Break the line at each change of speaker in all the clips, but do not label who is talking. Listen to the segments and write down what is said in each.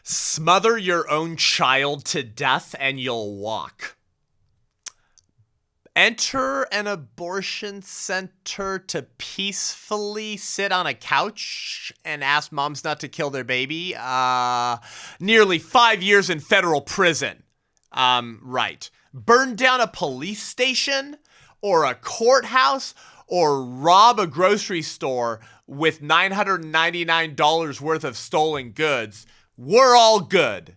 Smother your own child to death and you'll walk. Enter an abortion center to peacefully sit on a couch and ask moms not to kill their baby. Nearly 5 years in federal prison. Right. Burn down a police station or a courthouse or rob a grocery store with $999 worth of stolen goods. We're all good.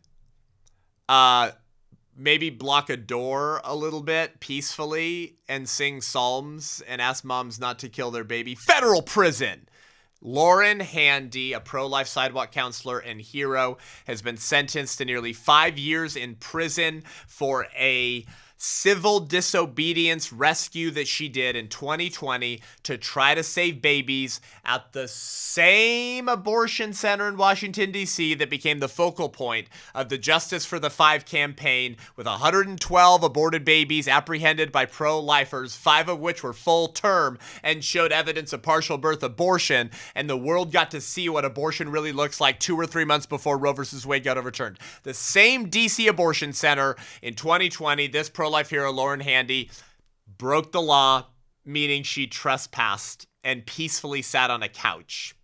Maybe block a door a little bit peacefully and sing psalms and ask moms not to kill their baby. Federal prison. Lauren Handy, a pro-life sidewalk counselor and hero, has been sentenced to nearly 5 years in prison for a civil disobedience rescue that she did in 2020 to try to save babies at the same abortion center in Washington, D.C. that became the focal point of the Justice for the Five campaign, with 112 aborted babies apprehended by pro-lifers, 5 of which were full term and showed evidence of partial birth abortion, and the world got to see what abortion really looks like 2 or 3 months before Roe versus Wade got overturned. The same D.C. abortion center in 2020, this pro-life hero, Lauren Handy, broke the law, meaning she trespassed and peacefully sat on a couch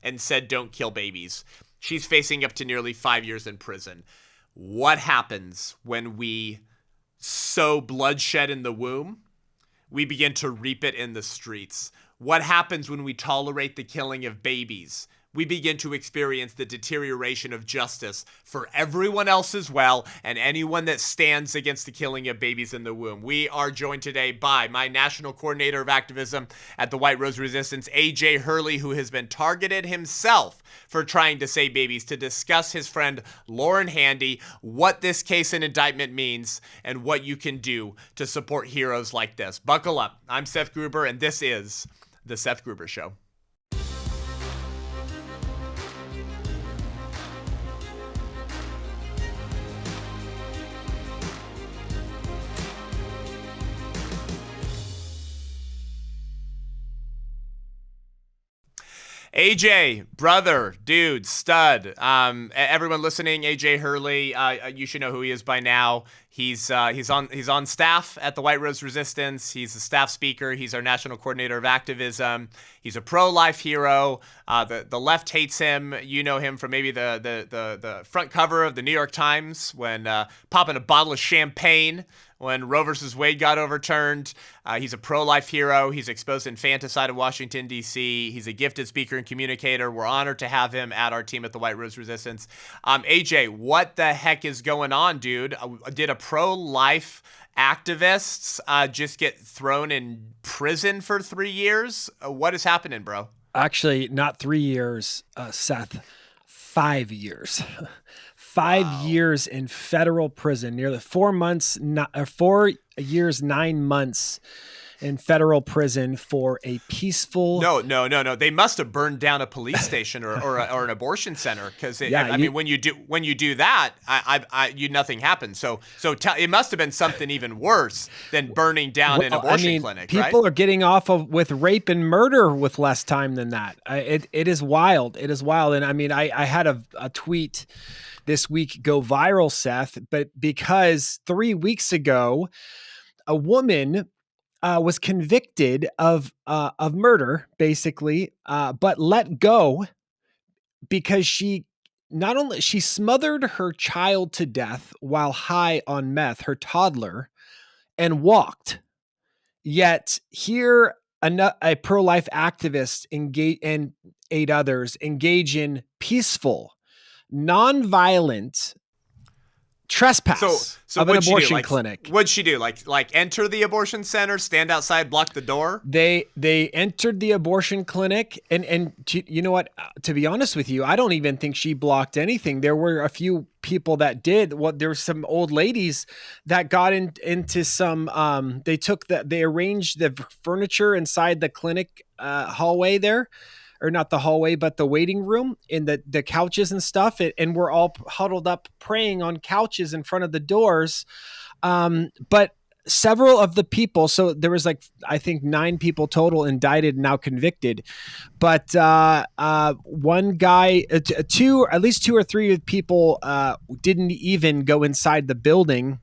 and said, "Don't kill babies." She's facing up to nearly 5 years in prison. What happens when we sow bloodshed in the womb? We begin to reap it in the streets. What happens when we tolerate the killing of babies? We begin to experience the deterioration of justice for everyone else as well, and anyone that stands against the killing of babies in the womb. We are joined today by my national coordinator of activism at the White Rose Resistance, AJ Hurley, who has been targeted himself for trying to save babies, to discuss his friend Lauren Handy, what this case and indictment means, and what you can do to support heroes like this. Buckle up. I'm Seth Gruber, and this is The Seth Gruber Show. AJ, brother, dude, stud. Everyone listening, AJ Hurley, you should know who he is by now. He's on staff at the White Rose Resistance. He's a staff speaker. He's our national coordinator of activism. He's a pro-life hero. The left hates him. You know him from maybe the front cover of the New York Times when popping a bottle of champagne when Roe versus Wade got overturned. He's a pro-life hero. He's exposed infanticide in Washington, D.C. He's a gifted speaker and communicator. We're honored to have him at our team at the White Rose Resistance. AJ, what the heck is going on, dude? Did a pro-life activists just get thrown in prison for 3 years? What is happening, bro?
Actually, not 3 years, Seth. 5 years. 5 years in federal prison, nearly 4 years, 9 months in federal prison for a peaceful.
No. They must have burned down a police station or an abortion center, because when you do that, nothing happens. So it must have been something even worse than burning down an abortion clinic.
People
right?
are getting off with rape and murder with less time than that. It is wild. It is wild. And I had a tweet this week go viral, Seth, but because 3 weeks ago, a woman was convicted of murder, basically, but let go because she smothered her child to death while high on meth, her toddler, and walked. Yet here, a pro-life activist and 8 others engage in peaceful, non-violent trespass of an abortion clinic.
What'd she do? Like enter the abortion center, stand outside, block the door?
They entered the abortion clinic, and you know what? To be honest with you, I don't even think she blocked anything. There were a few people that did. There were some old ladies that got into some. They arranged the furniture inside the clinic hallway there. Or not the hallway, but the waiting room, in the couches and stuff. And we're all huddled up praying on couches in front of the doors. But several of the people, so there was like, I think 9 people total indicted and now convicted, but one guy, at least 2 or 3 people didn't even go inside the building.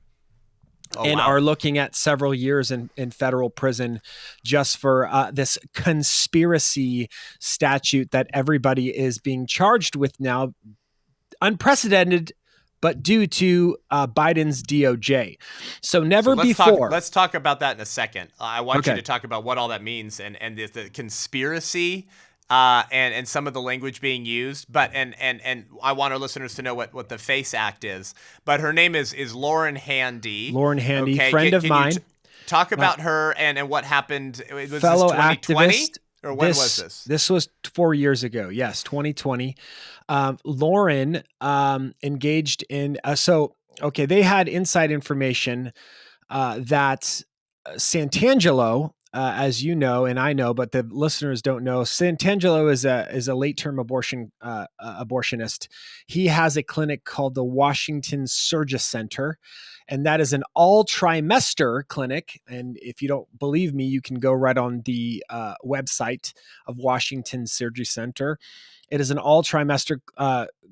And
wow.
are looking at several years in federal prison just for this conspiracy statute that everybody is being charged with now. Unprecedented, but due to Biden's DOJ. So never before.
Let's talk about that in a second. I want you
Okay.
to talk about what all that means and the conspiracy and some of the language being used. But and I want our listeners to know what the FACE Act is. But her name is Lauren Handy.
Lauren Handy, friend of mine.
Talk about her and what happened. Was
fellow
this 2020?
activist.
Or when was this?
This was 4 years ago. Yes, 2020. Lauren engaged in they had inside information that Santangelo, as you know and I know, but the listeners don't know, Santangelo is a late-term abortionist. He has a clinic called the Washington Surgery Center, and that is an all-trimester clinic. And if you don't believe me, you can go right on the website of Washington Surgery Center. It is an all-trimester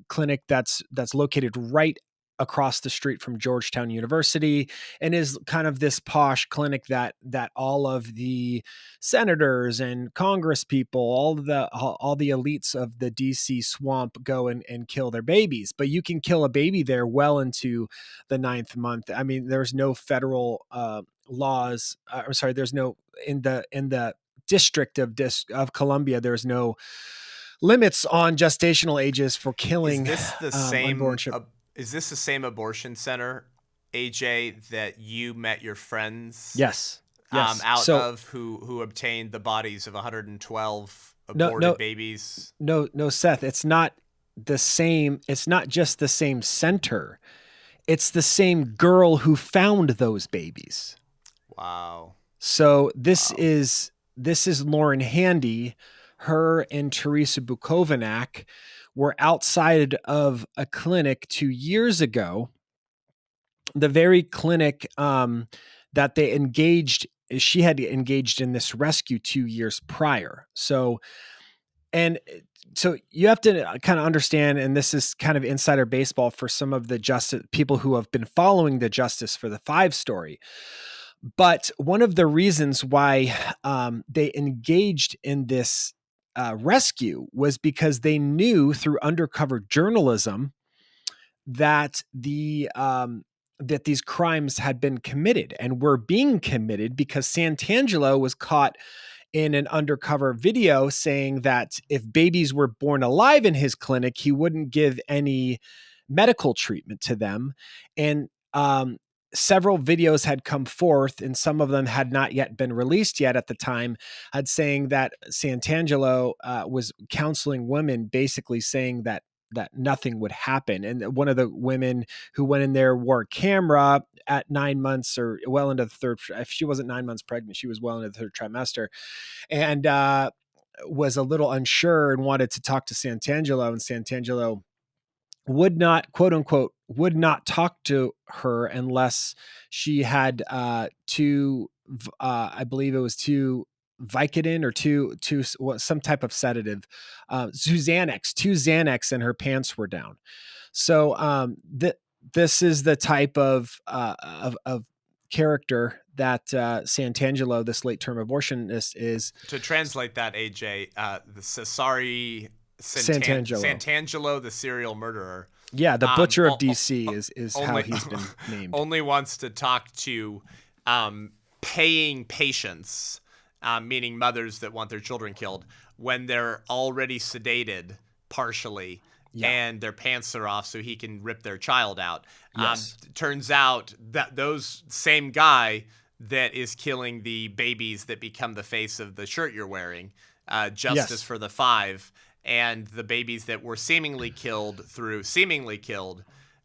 clinic that's located right across the street from Georgetown University, and is kind of this posh clinic that all of the senators and Congress people, all the elites of the DC swamp go and kill their babies. But you can kill a baby there well into the 9th month. I mean, there's no federal laws. I'm sorry, there's no in the District of Columbia. There's no limits on gestational ages for killing.
Is this the same?
Unborn children.
Is this the same abortion center, AJ, that you met your friends?
Yes.
Of who obtained the bodies of 112 aborted babies?
No, Seth. It's not the same. It's not just the same center. It's the same girl who found those babies.
Wow.
So this is Lauren Handy. Her and Teresa Bukovac were outside of a clinic 2 years ago. The very clinic that they engaged, she had engaged in this rescue 2 years prior. So you have to kind of understand, and this is kind of insider baseball for some of the justice people who have been following the Justice for the 5 story. But one of the reasons why they engaged in this rescue was because they knew through undercover journalism that that these crimes had been committed and were being committed, because Santangelo was caught in an undercover video saying that if babies were born alive in his clinic, he wouldn't give any medical treatment to them. And several videos had come forth, and some of them had not yet been released yet at the time, had saying that Santangelo was counseling women, basically saying that nothing would happen. And one of the women who went in there wore a camera at 9 months, or well into the third. If she wasn't 9 months pregnant, she was well into the third trimester, and was a little unsure and wanted to talk to Santangelo, and Santangelo would not, quote unquote, would not talk to her unless she had I believe it was two Vicodin or some type of sedative, two Xanax, and her pants were down. So this is the type of character that Santangelo, this late-term abortionist, is.
To translate that, AJ, the Cesare
Santangelo,
the serial murderer.
Yeah, the butcher of DC is how he's been named.
Only wants to talk to paying patients, meaning mothers that want their children killed, when they're already sedated partially. Yeah. And their pants are off so he can rip their child out.
Yes.
Turns out that those same guy that is killing the babies that become the face of the shirt you're wearing, Justice for the 5, and the babies that were seemingly killed,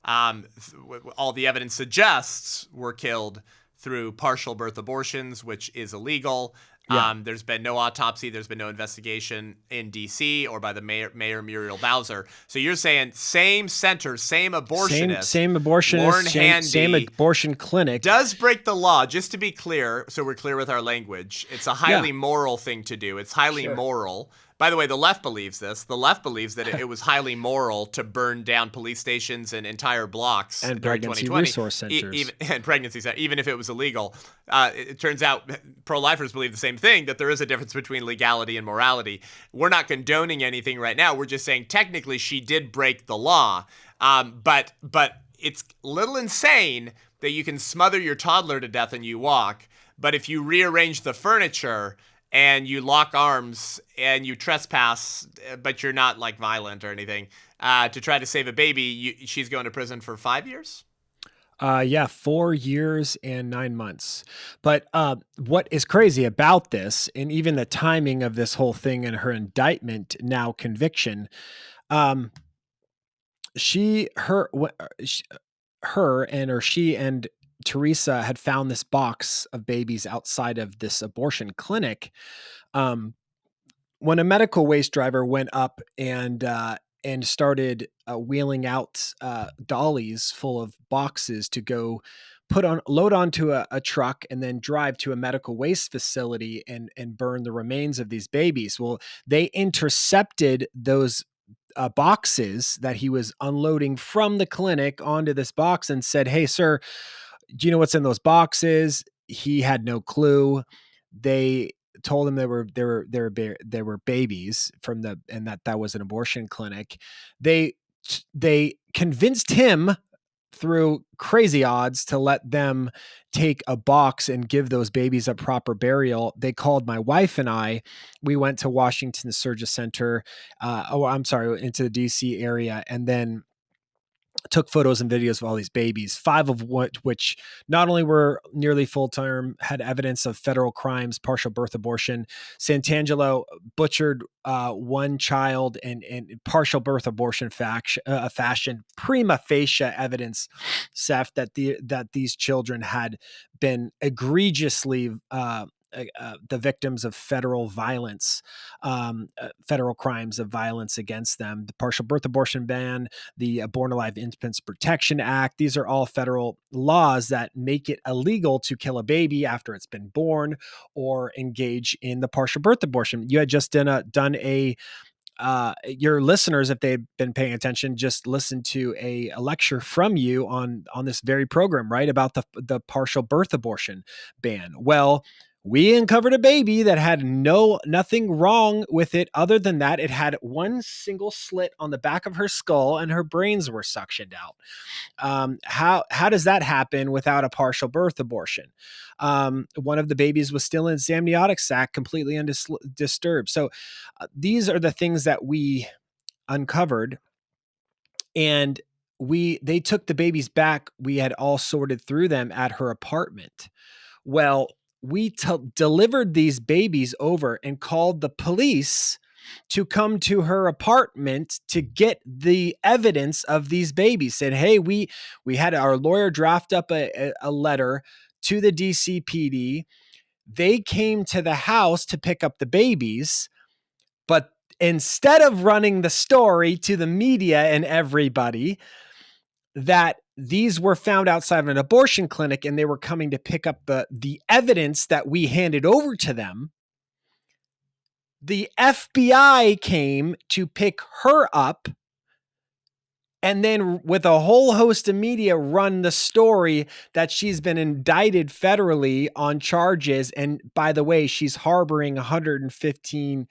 all the evidence suggests were killed through partial birth abortions, which is illegal.
Yeah.
There's been no autopsy. There's been no investigation in D.C. or by the mayor Muriel Bowser. So you're saying same center, same abortionist,
Same abortionist,
Lauren
same
Handy
abortion clinic.
does break the law. Just to be clear, so we're clear with our language, it's a highly moral thing to do. It's highly moral. By the way, the left believes this. The left believes that it was highly moral to burn down police stations and entire blocks
And
during
pregnancy
2020,
resource centers.
and pregnancy centers, even if it was illegal. It turns out pro-lifers believe the same thing, that there is a difference between legality and morality. We're not condoning anything right now. We're just saying technically she did break the law. But it's a little insane that you can smother your toddler to death and you walk, but if you rearrange the furniture and you lock arms and you trespass, but you're not like violent or anything, to try to save a baby, she's going to prison for 5 years?
4 years and 9 months. But what is crazy about this, and even the timing of this whole thing and her indictment, now conviction, um, she and Teresa had found this box of babies outside of this abortion clinic. Um, when a medical waste driver went up and started wheeling out dollies full of boxes to go load onto a truck and then drive to a medical waste facility and burn the remains of these babies. Well, they intercepted those boxes that he was unloading from the clinic onto this box and said, "Hey, sir, do you know what's in those boxes?" He had no clue. They told him they were babies and that was an abortion clinic. They convinced him through crazy odds to let them take a box and give those babies a proper burial. They called my wife and I. We went to Washington Surgery Center, into the DC area, and then took photos and videos of all these babies, 5 of which not only were nearly full term, had evidence of federal crimes, partial birth abortion. Santangelo butchered one child in partial birth abortion fashion, prima facie evidence, Seth, that these children had been egregiously the victims of federal violence, federal crimes of violence against them. The partial birth abortion ban, the Born Alive Infants Protection Act. These are all federal laws that make it illegal to kill a baby after it's been born or engage in the partial birth abortion. You had just done a your listeners, if they've been paying attention, just listened to a lecture from you on this very program, right? About the partial birth abortion ban. Well, we uncovered a baby that had nothing wrong with it other than that it had one single slit on the back of her skull and her brains were suctioned out. How does that happen without a partial birth abortion? One of the babies was still in its amniotic sac, completely undisturbed. So these are the things that we uncovered, and they took the babies back. We had all sorted through them at her apartment. Well, we delivered these babies over and called the police to come to her apartment to get the evidence of these babies. Said, "Hey, we had our lawyer draft up a letter to the DCPD. They came to the house to pick up the babies, but instead of running the story to the media and everybody that these were found outside of an abortion clinic and they were coming to pick up the evidence that we handed over to them, the FBI came to pick her up and then with a whole host of media run the story that she's been indicted federally on charges. And by the way, she's harboring 115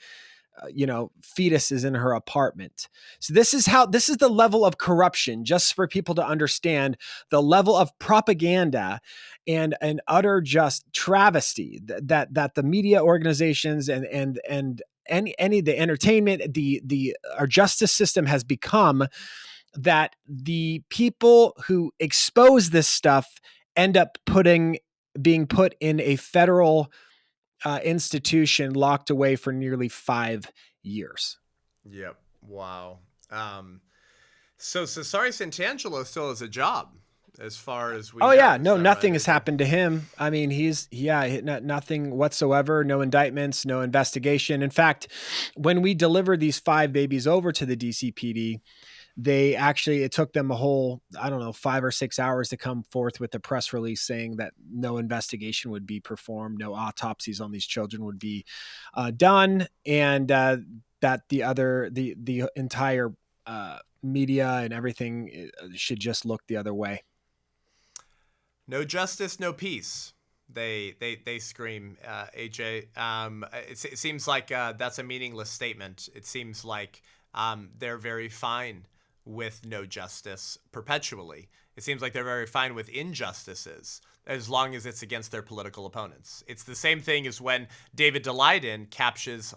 fetuses in her apartment." So this is the level of corruption, just for people to understand the level of propaganda and an utter just travesty that the media organizations and any the entertainment, our justice system has become, that the people who expose this stuff end up being put in a federal institution, locked away for nearly 5 years.
Yep. Wow. So Cesare Santangelo still has a job. as far as we
Oh
know.
yeah,
Is
no,
that
nothing
right,
has
AJ?
happened to him. I mean, nothing whatsoever, no indictments, no investigation. In fact, when we delivered these 5 babies over to the DCPD, it took them a whole, I don't know, 5 or 6 hours to come forth with a press release saying that no investigation would be performed, no autopsies on these children would be done, and that the entire media and everything should just look the other way.
No justice, no peace. They scream, AJ. It seems like that's a meaningless statement. It seems like they're very fine with no justice perpetually. It seems like they're very fine with injustices as long as it's against their political opponents. It's the same thing as when David Daleiden captures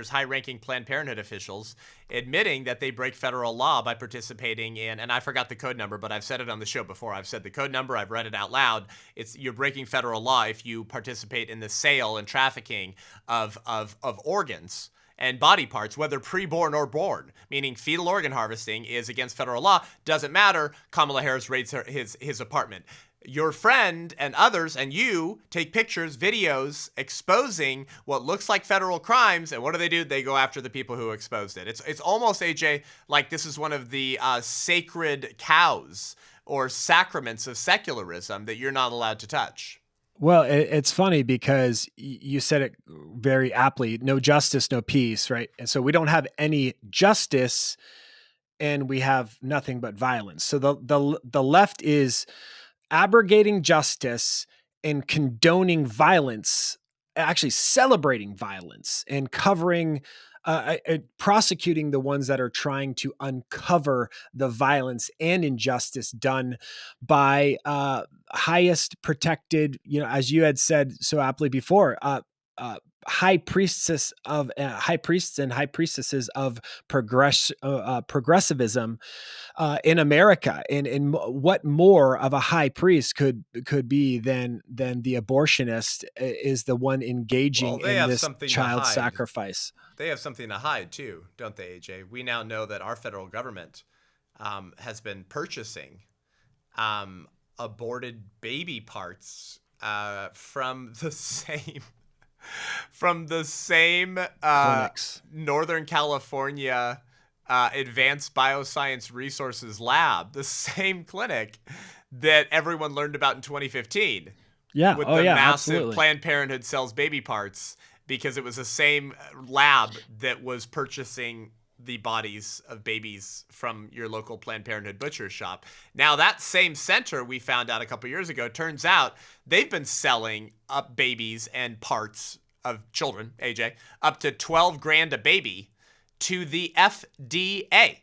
high-ranking Planned Parenthood officials admitting that they break federal law by participating in, and I forgot the code number, but I've said it on the show before. I've said the code number. I've read it out loud. You're breaking federal law if you participate in the sale and trafficking of organs and body parts, whether preborn or born, meaning fetal organ harvesting is against federal law. Doesn't matter. Kamala Harris raids his apartment. Your friend and others and you take pictures, videos exposing what looks like federal crimes, and what do? They go after the people who exposed it. It's almost, AJ, like this is one of the sacred cows or sacraments of secularism that you're not allowed to touch.
Well, it's funny because you said it very aptly, no justice, no peace, right? And so we don't have any justice and we have nothing but violence. So the left is abrogating justice and condoning violence, actually celebrating violence and covering, prosecuting the ones that are trying to uncover the violence and injustice done by highest protected, as you had said so aptly before, high priests and high priestesses of progressivism in America. And what more of a high priest could be than the abortionist is the one
Well,
engaging
they
in
have
this
something to
child
hide.
sacrifice.
They have something to hide too, don't they, AJ? We now know that our federal government has been purchasing aborted baby parts from the same
Clinics.
Northern California Advanced Bioscience Resources Lab, the same clinic that everyone learned about in 2015.
Yeah.
With
Oh,
the
yeah,
massive
absolutely.
Planned Parenthood sells baby parts, because it was the same lab that was purchasing the bodies of babies from your local Planned Parenthood butcher shop. Now, that same center, we found out a couple years ago, turns out they've been selling up babies and parts of children, AJ, up to 12 grand a baby to the FDA,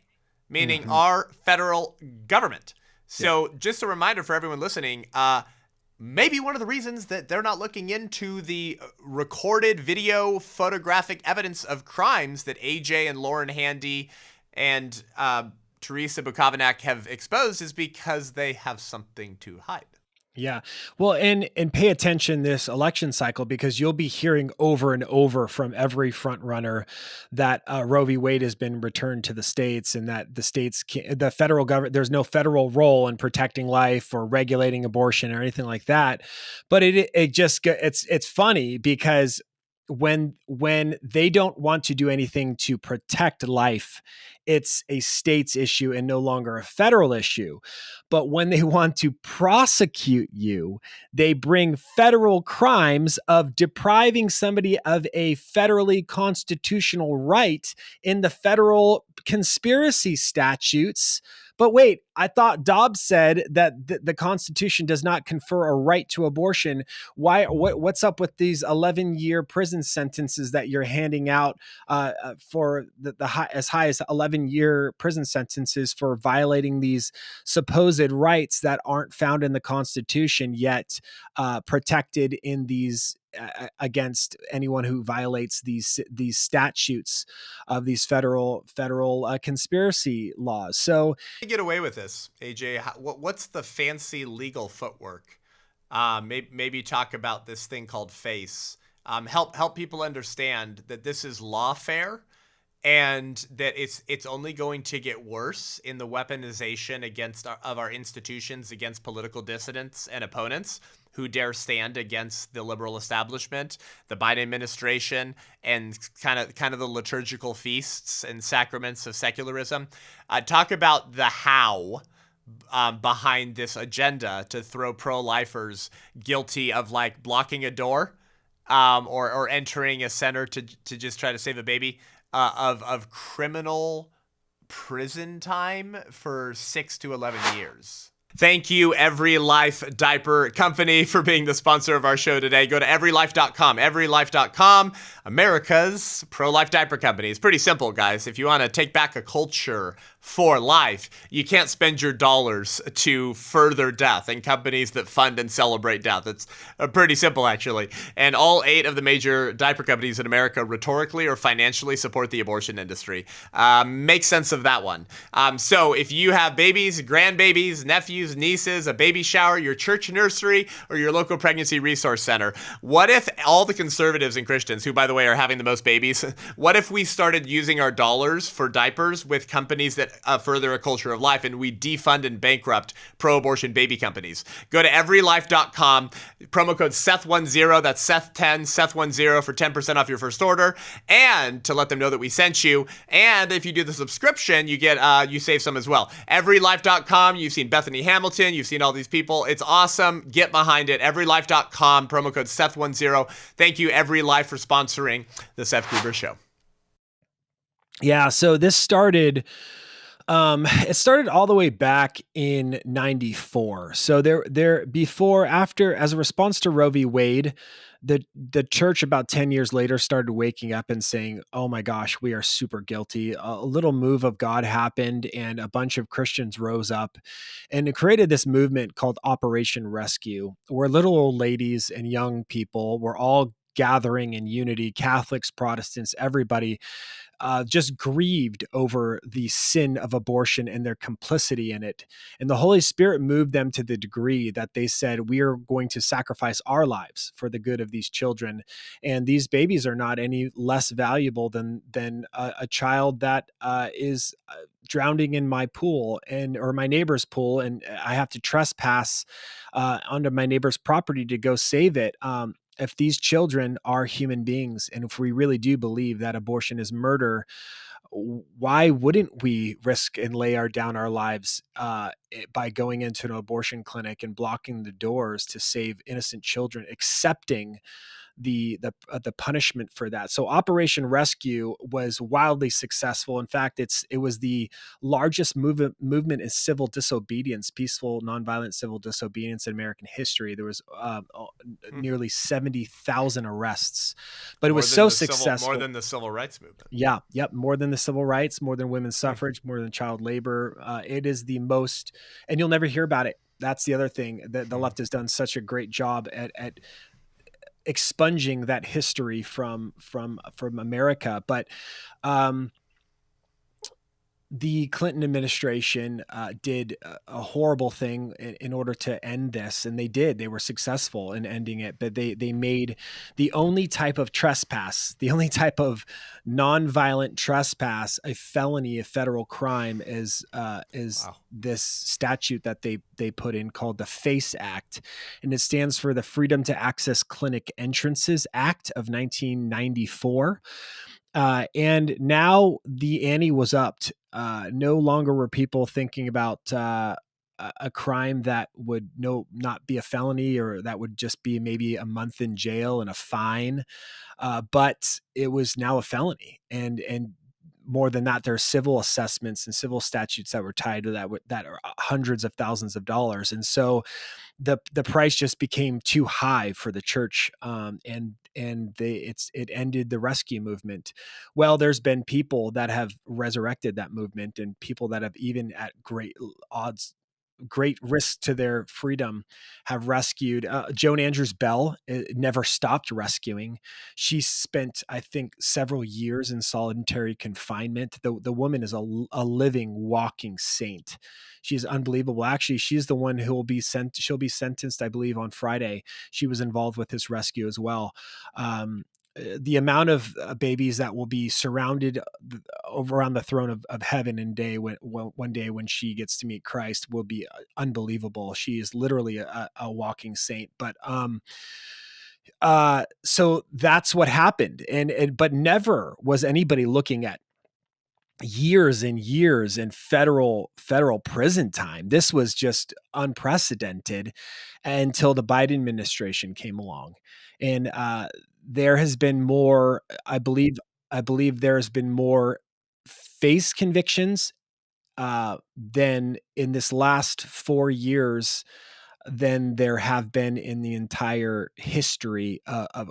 meaning our federal government. So just a reminder for everyone listening, maybe one of the reasons that they're not looking into the recorded video photographic evidence of crimes that AJ and Lauren Handy and Teresa Bukovac have exposed is because they have something to hide.
Yeah. Well, and pay attention this election cycle, because you'll be hearing over and over from every front runner that Roe v. Wade has been returned to the states, and that the federal government, there's no federal role in protecting life or regulating abortion or anything like that. But it's funny because when they don't want to do anything to protect life, it's a state's issue and no longer a federal issue. But when they want to prosecute you, they bring federal crimes of depriving somebody of a federally constitutional right in the federal conspiracy statutes. But wait, I thought Dobbs said that the Constitution does not confer a right to abortion. What's up with these 11-year prison sentences that you're handing out for as high as 11-year prison sentences for violating these supposed rights that aren't found in the Constitution, yet protected in these against anyone who violates these statutes of these federal conspiracy laws. So
Get away with this, AJ? What's the fancy legal footwork? Maybe talk about this thing called FACE. Help people understand that this is lawfare, and that it's only going to get worse in the weaponization of our institutions against political dissidents and opponents who dare stand against the liberal establishment, the Biden administration, and kind of the liturgical feasts and sacraments of secularism. Talk about the how behind this agenda to throw pro-lifers guilty of like blocking a door, or entering a center to just try to save a baby, of criminal prison time for 6 to 11 years. Thank you, Every Life Diaper Company, for being the sponsor of our show today. Go to everylife.com. Everylife.com, America's pro-life diaper company. It's pretty simple, guys. If you want to take back a culture for life, you can't spend your dollars to further death and companies that fund and celebrate death. It's pretty simple, actually. And all 8 of the major diaper companies in America rhetorically or financially support the abortion industry. Make sense of that one. So if you have babies, grandbabies, nephews, nieces, a baby shower, your church nursery, or your local pregnancy resource center, what if all the conservatives and Christians, who, by the way, are having the most babies, what if we started using our dollars for diapers with companies that further a culture of life, and we defund and bankrupt pro-abortion baby companies? Go to everylife.com, promo code Seth10, that's Seth10, Seth10 for 10% off your first order, and to let them know that we sent you. And if you do the subscription, you get you save some as well. Everylife.com, you've seen Bethany Hamilton, you've seen all these people. It's awesome. Get behind it. Everylife.com, promo code Seth10. Thank you, Every Life, for sponsoring the Seth Gruber Show.
Yeah, so this started it started all the way back in 94. So after, as a response to Roe v. Wade, the church about 10 years later started waking up and saying, oh my gosh, we are super guilty. A little move of God happened, and a bunch of Christians rose up and it created this movement called Operation Rescue, where little old ladies and young people were all gathering in unity, Catholics, Protestants, everybody, just grieved over the sin of abortion and their complicity in it. And the Holy Spirit moved them to the degree that they said, we are going to sacrifice our lives for the good of these children. And these babies are not any less valuable than a child that is drowning in my pool or my neighbor's pool, and I have to trespass onto my neighbor's property to go save it. If these children are human beings, and if we really do believe that abortion is murder, why wouldn't we risk and lay down our lives by going into an abortion clinic and blocking the doors to save innocent children, accepting the punishment for that? So Operation Rescue was wildly successful. In fact, it was the largest movement in civil disobedience, peaceful, nonviolent civil disobedience in American history. There was nearly 70,000 arrests, but it was so successful.
More than the civil rights movement.
Yeah. Yep. More than the civil rights, more than women's suffrage, more than child labor. It is the most, and you'll never hear about it. That's the other thing that the left has done such a great job at expunging that history from America. But the Clinton administration did a horrible thing in order to end this, and they were successful in ending it. But they made the only type of trespass, the only type of nonviolent trespass, a felony, a federal crime, is wow. This statute that they put in called the FACE Act, and it stands for the Freedom to Access Clinic Entrances Act of 1994. And now the ante was upped. No longer were people thinking about a crime that would not be a felony, or that would just be maybe a month in jail and a fine, but it was now a felony. And more than that, there are civil assessments and civil statutes that were tied to that are hundreds of thousands of dollars. And so the price just became too high for the church, and it ended the rescue movement. Well, there's been people that have resurrected that movement, and people that have, even at great odds, great risk to their freedom, have rescued. Joan Andrews Bell never stopped rescuing. She spent, I think, several years in solitary confinement. The woman is a living, walking saint. She's unbelievable. Actually, she's the one who will be she'll be sentenced, I believe, on Friday. She was involved with this rescue as well. the amount of babies that will be surrounded over on the throne of heaven and day when one day when she gets to meet Christ will be unbelievable. She is literally a walking saint. But so that's what happened, and but never was anybody looking at years and years in federal prison time. This was just unprecedented until the Biden administration came along, and there has been more. I believe there has been more face convictions than in this last 4 years than there have been in the entire history of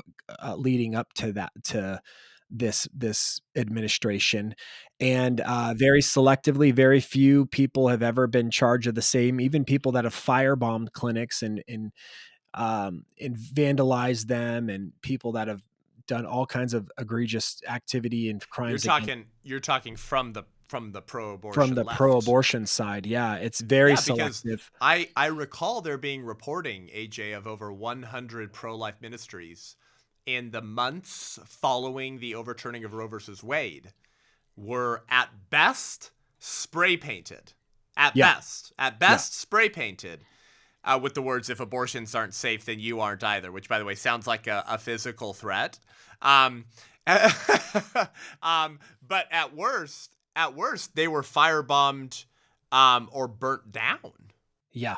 leading up to this administration. And very selectively, very few people have ever been charged of the same. Even people that have firebombed clinics and vandalized them, and people that have done all kinds of egregious activity and crimes
You're talking from the
from
pro-abortion
the
left.
pro-abortion side. Yeah, it's very
Yeah, because
selective.
I recall there being reporting, AJ, of over 100 pro-life ministries in the months following the overturning of Roe versus Wade were at best spray painted.
Yeah,
At
yeah.
best spray painted with the words, "If abortions aren't safe, then you aren't either," which, by the way, sounds like a physical threat. Um, but at worst, they were firebombed or burnt down.
Yeah.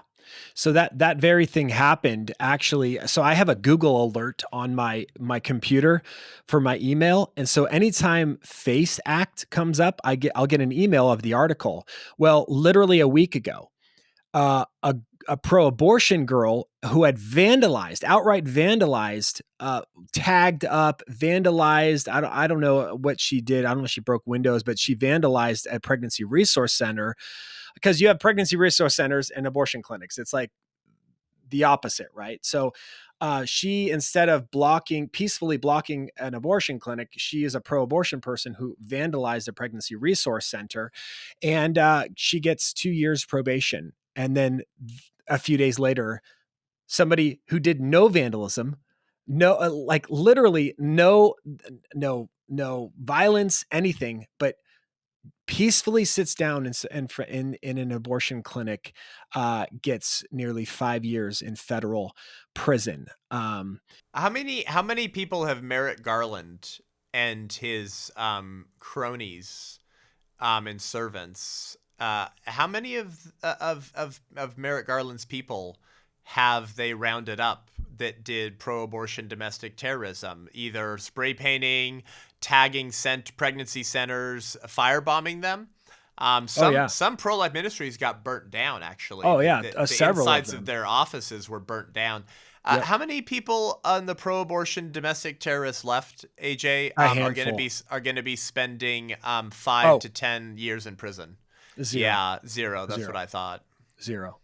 So that very thing happened actually. So I have a Google alert on my computer for my email, and so anytime Face Act comes up, I'll get an email of the article. Well, literally a week ago, uh, a a pro-abortion girl who had outright vandalized, tagged up, vandalized. I don't know what she did. I don't know if she broke windows, but she vandalized a pregnancy resource center, because you have pregnancy resource centers and abortion clinics. It's like the opposite, right? So she, instead of peacefully blocking an abortion clinic, she is a pro-abortion person who vandalized a pregnancy resource center, and she gets 2 years probation. And then a few days later, somebody who did no vandalism, no, like literally no violence, anything, but peacefully sits down in an abortion clinic, gets nearly 5 years in federal prison.
How many people have Merrick Garland and his cronies and servants? How many of Merrick Garland's people have they rounded up that did pro-abortion domestic terrorism, either spray painting, tagging pregnancy centers, firebombing them?
Oh
Some
yeah.
some pro-life ministries got burnt down. Actually,
Oh yeah.
the
Several of
insides of
them.
their offices were burnt down.
Yep.
How many people on the pro-abortion domestic terrorist left, AJ,
A
are
handful.
going to be spending 5 to 10 years in prison?
Zero.
Yeah, zero. That's what
Zero.
I thought.
Zero.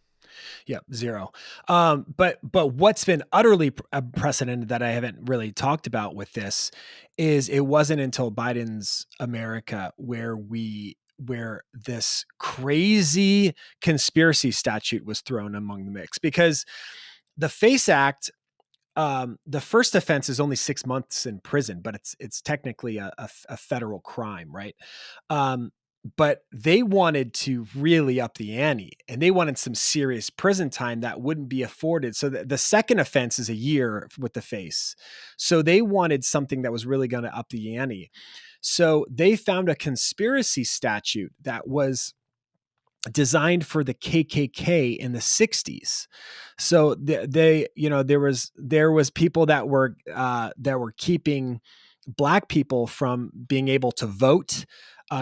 Yep, zero. But what's been utterly unprecedented that I haven't really talked about with this is it wasn't until Biden's America where this crazy conspiracy statute was thrown among the mix, because the FACE Act, the first offense is only 6 months in prison, but it's technically a federal crime, right? Um, but they wanted to really up the ante, and they wanted some serious prison time that wouldn't be afforded. So the second offense is a year with the face. So they wanted something that was really going to up the ante. So they found a conspiracy statute that was designed for the KKK in the 60s. So there was people that were keeping black people from being able to vote,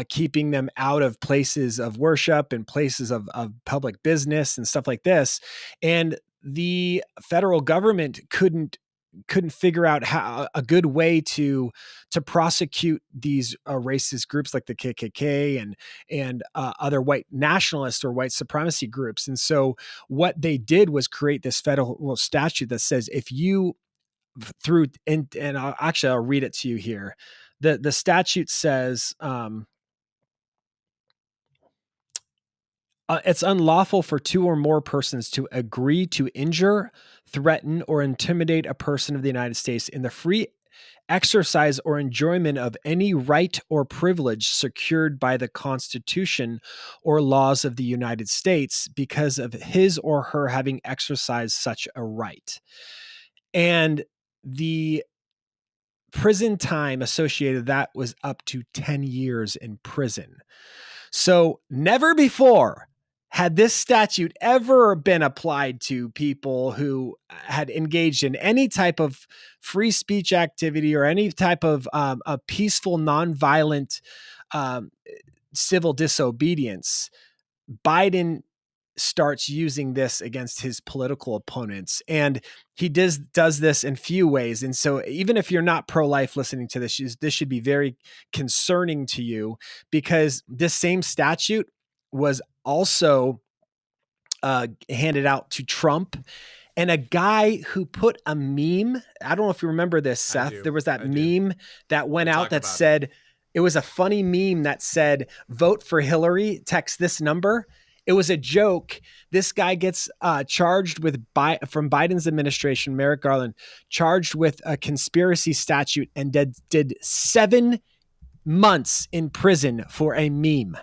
keeping them out of places of worship and places of public business and stuff like this. And the federal government couldn't figure out how a good way to prosecute these racist groups like the KKK and other white nationalist or white supremacy groups. And so what they did was create this federal statute that says if you I'll read it to you here. The statute says it's unlawful for two or more persons to agree to injure, threaten, or intimidate a person of the United States in the free exercise or enjoyment of any right or privilege secured by the Constitution or laws of the United States because of his or her having exercised such a right. And the prison time associated with that was up to 10 years in prison. So never before had this statute ever been applied to people who had engaged in any type of free speech activity or any type of a peaceful, nonviolent civil disobedience. Biden starts using this against his political opponents, and he does this in few ways. And so even if you're not pro-life listening to this should be very concerning to you, because this same statute was also handed out to Trump. And a guy who put a meme, I don't know if you remember this, Seth, there was that meme that went out that said, it was a funny meme that said, vote for Hillary, text this number. It was a joke. This guy gets charged with, from Biden's administration, Merrick Garland, charged with a conspiracy statute and did 7 months in prison for a meme.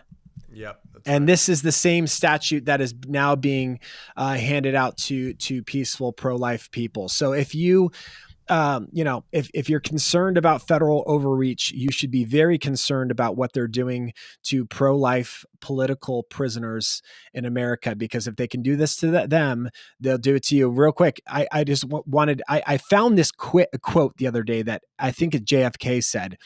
Yep.
And this is the same statute that is now being handed out to peaceful pro-life people. So if you, if you're concerned about federal overreach, you should be very concerned about what they're doing to pro-life political prisoners in America, because if they can do this to them, they'll do it to you. Real quick, I just wanted, I found this quote the other day that I think JFK said,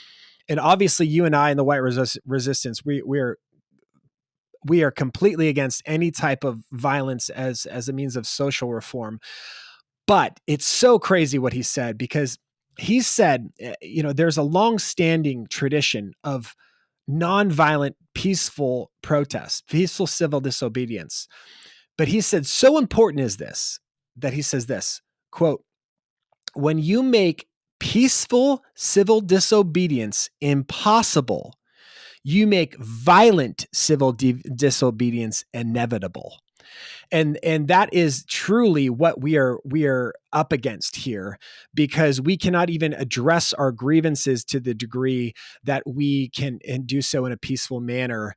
and obviously you and I in the white resistance, we are completely against any type of violence as a means of social reform. But it's so crazy what he said, because he said, there's a long-standing tradition of nonviolent, peaceful protest, peaceful civil disobedience. But he said, so important is this, that he says this, quote, when you make peaceful civil disobedience impossible, you make violent civil disobedience inevitable. And that is truly what we are up against here, because we cannot even address our grievances to the degree that we can and do so in a peaceful manner,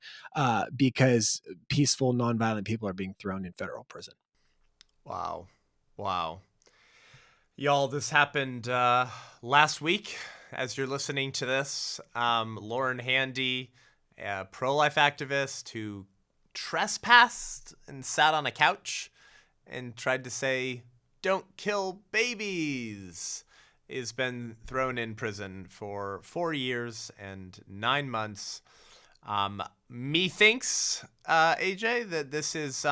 because peaceful, nonviolent people are being thrown in federal prison.
Wow. Y'all, this happened last week as you're listening to this. Lauren Handy, a pro-life activist who trespassed and sat on a couch and tried to say, "Don't kill babies," has been thrown in prison for 4 years and 9 months. Methinks, AJ, that this is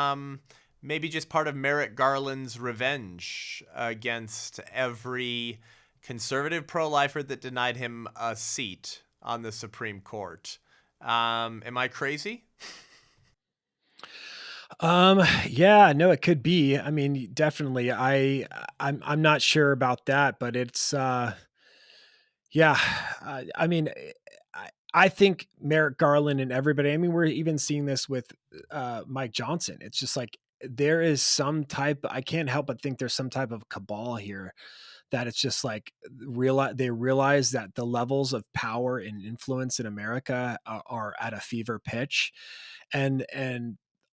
maybe just part of Merrick Garland's revenge against every conservative pro-lifer that denied him a seat on the Supreme Court. Am I crazy?
Yeah, no, it could be. I mean, definitely. I'm not sure about that, but it's, yeah. I mean, I think Merrick Garland and everybody, I mean, we're even seeing this with, Mike Johnson. It's just like, there is some type, I can't help but think there's some type of cabal here, that it's just like they realize that the levels of power and influence in America are at a fever pitch, and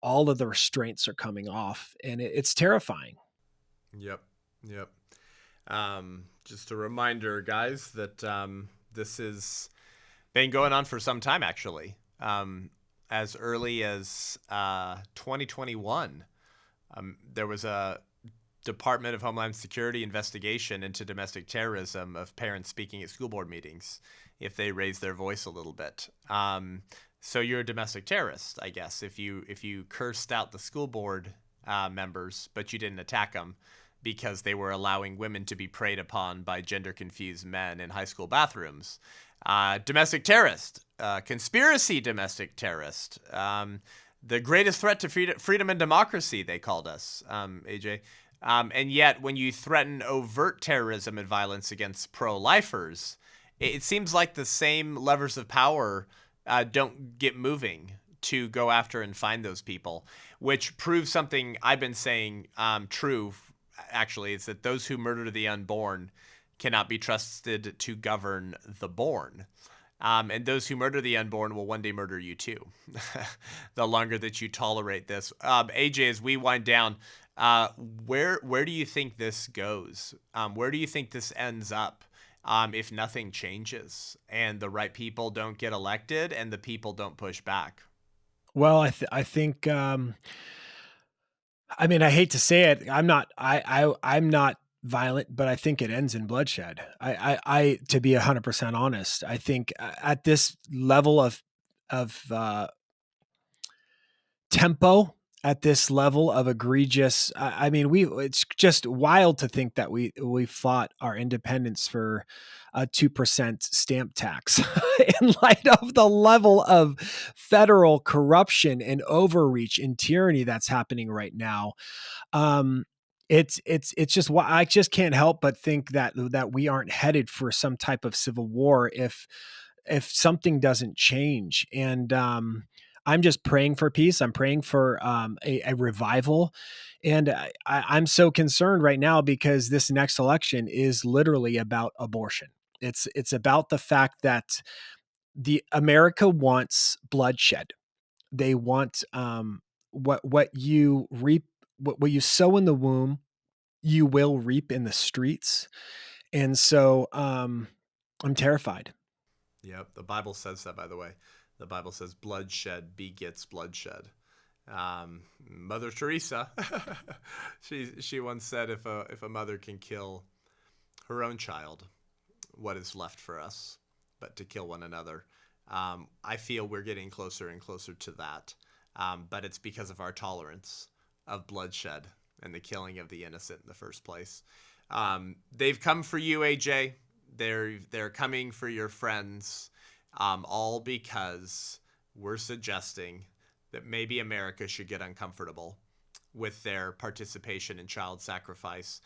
all of the restraints are coming off, and it's terrifying.
Yep. Just a reminder, guys, that this has been going on for some time, actually. As early as 2021, there was a Department of Homeland Security investigation into domestic terrorism of parents speaking at school board meetings if they raise their voice a little bit. So you're a domestic terrorist, I guess, if you cursed out the school board members, but you didn't attack them because they were allowing women to be preyed upon by gender-confused men in high school bathrooms. Domestic terrorist, conspiracy domestic terrorist, the greatest threat to freedom and democracy, they called us, AJ. And yet, when you threaten overt terrorism and violence against pro-lifers, it seems like the same levers of power don't get moving to go after and find those people, which proves something I've been saying true, actually. It's that those who murder the unborn cannot be trusted to govern the born. And those who murder the unborn will one day murder you too, the longer that you tolerate this. AJ, as we wind down, where do you think this goes? Where do you think this ends up if nothing changes and the right people don't get elected and the people don't push back?
Well, I think I mean, I hate to say it. I'm not violent, but I think it ends in bloodshed. I to be 100% honest, I think at this level of tempo, at this level of egregious, I mean, it's just wild to think that we fought our independence for a 2% stamp tax in light of the level of federal corruption and overreach and tyranny that's happening right now. Um, it's just why I just can't help but think that we aren't headed for some type of civil war if something doesn't change. And I'm just praying for peace. I'm praying for a revival. And I'm so concerned right now because this next election is literally about abortion. It's about the fact that the America wants bloodshed. They want what you reap, what you sow in the womb, you will reap in the streets. And so I'm terrified.
Yep, the Bible says that, by the way. The Bible says bloodshed begets bloodshed. Mother Teresa, she once said, if a mother can kill her own child, what is left for us but to kill one another? I feel we're getting closer and closer to that, but it's because of our tolerance of bloodshed and the killing of the innocent in the first place. They've come for you, AJ. They're coming for your friends, all because we're suggesting that maybe America should get uncomfortable with their participation in child sacrifice.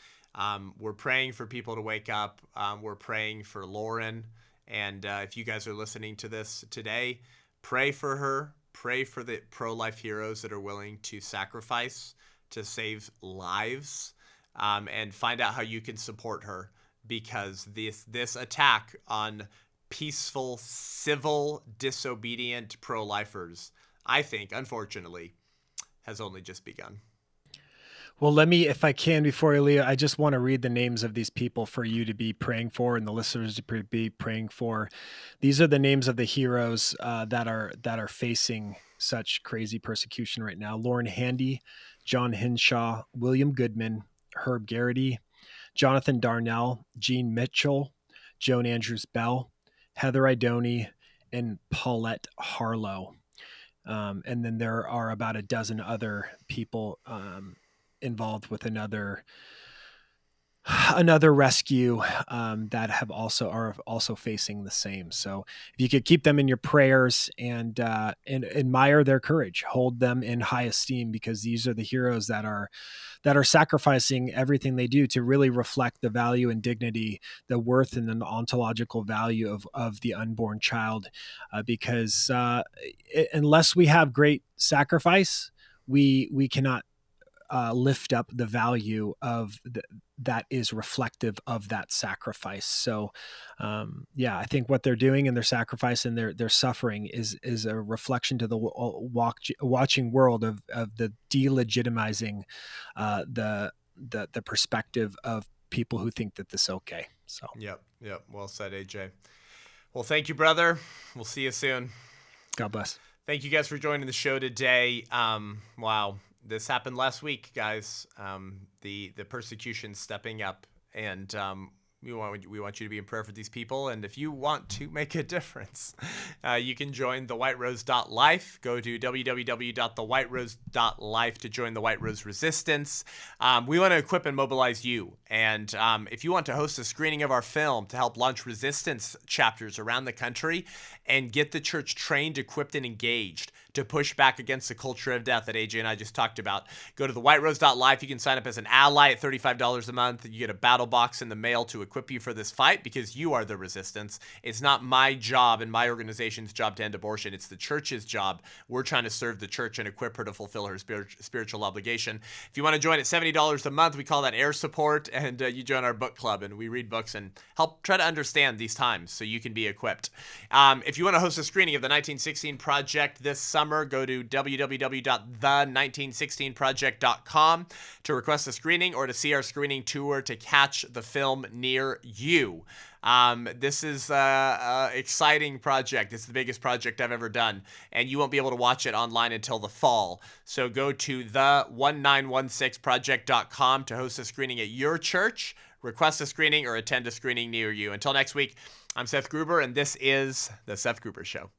We're praying for people to wake up. We're praying for Lauren. And if you guys are listening to this today, pray for her. Pray for the pro-life heroes that are willing to sacrifice to save lives, and find out how you can support her, because this attack on peaceful, civil, disobedient pro-lifers, I think, unfortunately, has only just begun.
Well, let me, if I can, before I leave, I just want to read the names of these people for you to be praying for and the listeners to be praying for. These are the names of the heroes that are facing such crazy persecution right now: Lauren Handy, John Hinshaw, William Goodman, Herb Garrity, Jonathan Darnell, Gene Mitchell, Joan Andrews Bell, Heather Idoni, and Paulette Harlow. And then there are about a dozen other people involved with another rescue that are also facing the same. So if you could keep them in your prayers and admire their courage, hold them in high esteem, because these are the heroes that are sacrificing everything they do to really reflect the value and dignity, the worth and the ontological value of the unborn child. Because unless we have great sacrifice, we cannot lift up the value of that is reflective of that sacrifice. So, I think what they're doing and their sacrifice and their suffering is a reflection to the watching world of the delegitimizing the perspective of people who think that this is okay. So,
Yep. Well said, AJ. Well, thank you, brother. We'll see you soon.
God bless.
Thank you guys for joining the show today. Wow. This happened last week, guys. The persecution stepping up, and we want you to be in prayer for these people. And if you want to make a difference, you can join thewhiterose.life. Go to www.thewhiterose.life to join the White Rose Resistance. We want to equip and mobilize you. And if you want to host a screening of our film to help launch resistance chapters around the country and get the church trained, equipped, and engaged to push back against the culture of death that AJ and I just talked about, go to thewhiterose.life. You can sign up as an ally at $35 a month. You get a battle box in the mail to equip you for this fight, because you are the resistance. It's not my job and my organization's job to end abortion. It's the church's job. We're trying to serve the church and equip her to fulfill her spiritual obligation. If you want to join at $70 a month, we call that air support. and you join our book club, and we read books and help try to understand these times so you can be equipped. If you want to host a screening of the 1916 Project this summer, go to www.the1916project.com to request a screening or to see our screening tour to catch the film near you. This is an exciting project. It's the biggest project I've ever done, and you won't be able to watch it online until the fall. So go to the1916project.com to host a screening at your church, request a screening, or attend a screening near you. Until next week, I'm Seth Gruber, and this is The Seth Gruber Show.